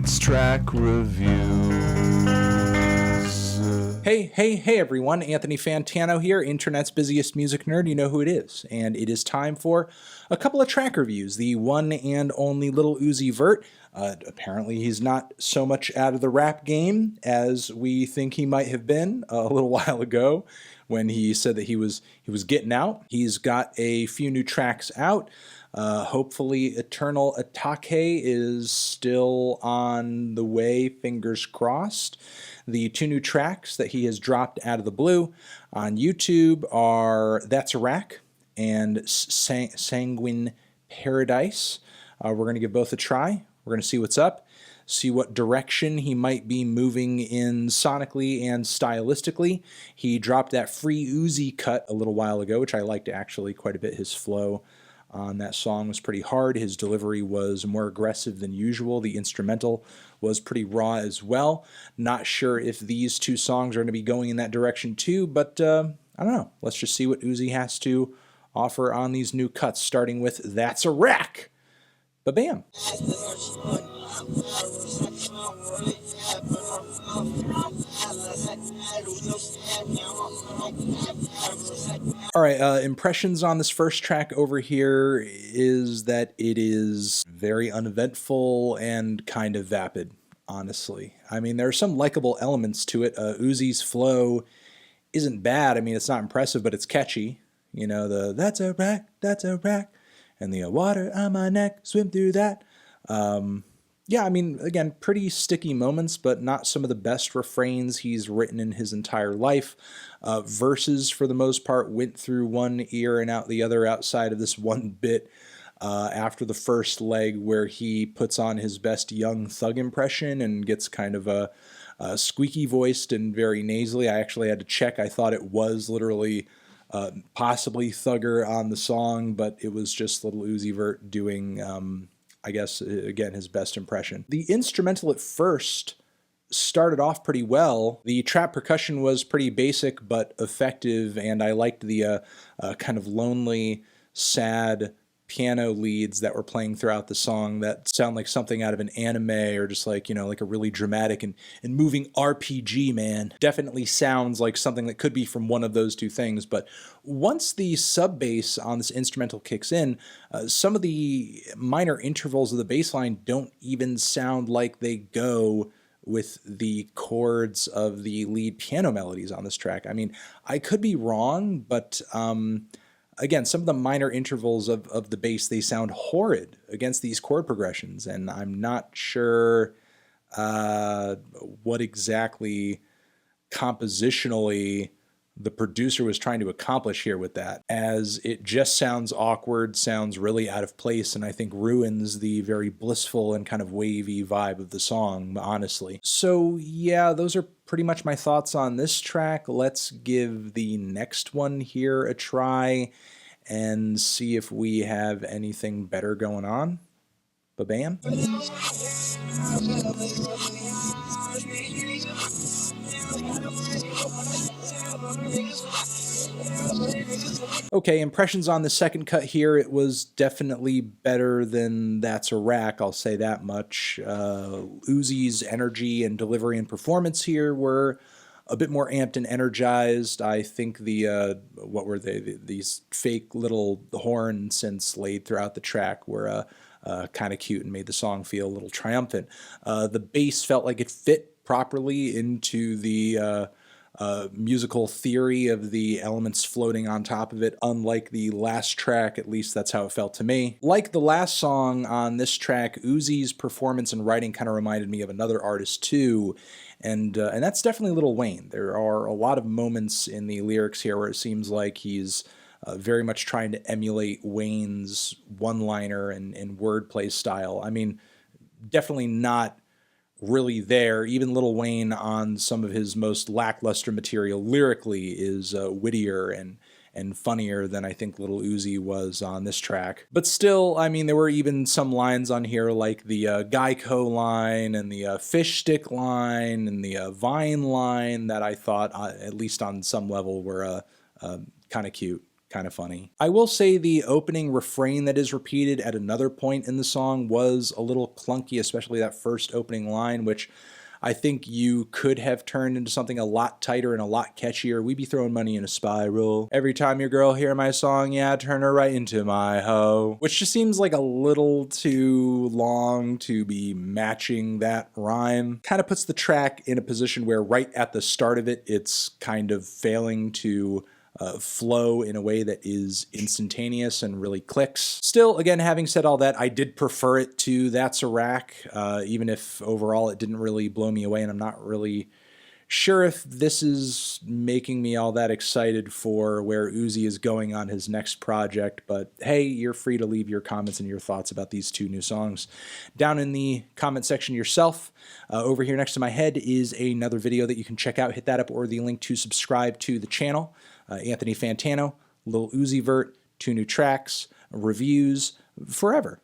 It's track reviews. Hey, everyone. Anthony Fantano here, internet's busiest music nerd. You know who it is. And it is time for a couple of track reviews. The one and only Lil Uzi Vert. Apparently he's not so much out of the rap game as we think he might have been a little while ago when he said that he was getting out. He's got a few new tracks out. Hopefully Eternal Atake is still on the way, fingers crossed. The two new tracks that he has dropped out of the blue on YouTube are That's a Rack and Sanguine Paradise. We're going to give both a try. We're going to see what's up, see what direction he might be moving in sonically and stylistically. He dropped that Free Uzi cut a little while ago, which I liked actually quite a bit. His flow on that song was pretty hard. His delivery was more aggressive than usual. The instrumental was pretty raw as well. Not sure if these two songs are going to be going in that direction too, but I don't know. Let's just see what Uzi has to offer on these new cuts, starting with That's a Rack. Ba-bam. All right, impressions on this first track over here is that it is very uneventful and kind of vapid, honestly. I mean, there are some likable elements to it. Uzi's flow isn't bad. I mean, it's not impressive, but it's catchy. You know, the that's a rack, and the water on my neck, swim through that. Yeah, I mean, again, pretty sticky moments, but not some of the best refrains he's written in his entire life. Verses, for the most part, went through one ear and out the other outside of this one bit after the first leg where he puts on his best Young Thug impression and gets kind of a squeaky voiced and very nasally. I actually had to check. I thought it was literally possibly Thugger on the song, but it was just Lil Uzi Vert doing I guess, again, his best impression. The instrumental at first started off pretty well. The trap percussion was pretty basic but effective, and I liked the kind of lonely, sad piano leads that were playing throughout the song that sound like something out of an anime or just like, you know, like a really dramatic and moving RPG, man. Definitely sounds like something that could be from one of those two things. But once the sub bass on this instrumental kicks in, some of the minor intervals of the bass line don't even sound like they go with the chords of the lead piano melodies on this track. I mean, I could be wrong, but again, some of the minor intervals of the bass, they sound horrid against these chord progressions, and I'm not sure what exactly compositionally the producer was trying to accomplish here with that, as it just sounds awkward, sounds really out of place, and I think ruins the very blissful and kind of wavy vibe of the song, honestly. So yeah, those are pretty much my thoughts on this track. Let's give the next one here a try and see if we have anything better going on. Ba-bam. Okay, impressions on the second cut here. It was definitely better than That's a Rack, I'll say that much. Uzi's energy and delivery and performance here were a bit more amped and energized. I think the, what were they, these fake little horn synths laid throughout the track were kind of cute and made the song feel a little triumphant. The bass felt like it fit properly into the musical theory of the elements floating on top of it, unlike the last track. At least that's how it felt to me. Like the last song on this track, Uzi's performance and writing kind of reminded me of another artist too, and that's definitely Lil Wayne. There are a lot of moments in the lyrics here where it seems like he's very much trying to emulate Wayne's one-liner and wordplay style. I mean, definitely not really there. Even Lil Wayne on some of his most lackluster material lyrically is wittier and funnier than I think Lil Uzi was on this track. But still, I mean, there were even some lines on here like the Geico line and the fish stick line and the Vine line that I thought, at least on some level, were kind of cute. kind of funny. I will say the opening refrain that is repeated at another point in the song was a little clunky, especially that first opening line, which I think you could have turned into something a lot tighter and a lot catchier. We be throwing money in a spiral. Every time your girl hear my song, yeah, turn her right into my hoe. Which just seems like a little too long to be matching that rhyme. Kind of puts the track in a position where right at the start of it, it's kind of failing to flow in a way that is instantaneous and really clicks. Still, again, having said all that, I did prefer it to That's a Rack, even if overall it didn't really blow me away, and I'm not really sure if this is making me all that excited for where Uzi is going on his next project, but hey, you're free to leave your comments and your thoughts about these two new songs down in the comment section yourself. Over here next to my head is another video that you can check out. Hit that up or the link to subscribe to the channel. Anthony Fantano, Lil Uzi Vert, 2 new tracks, reviews, forever.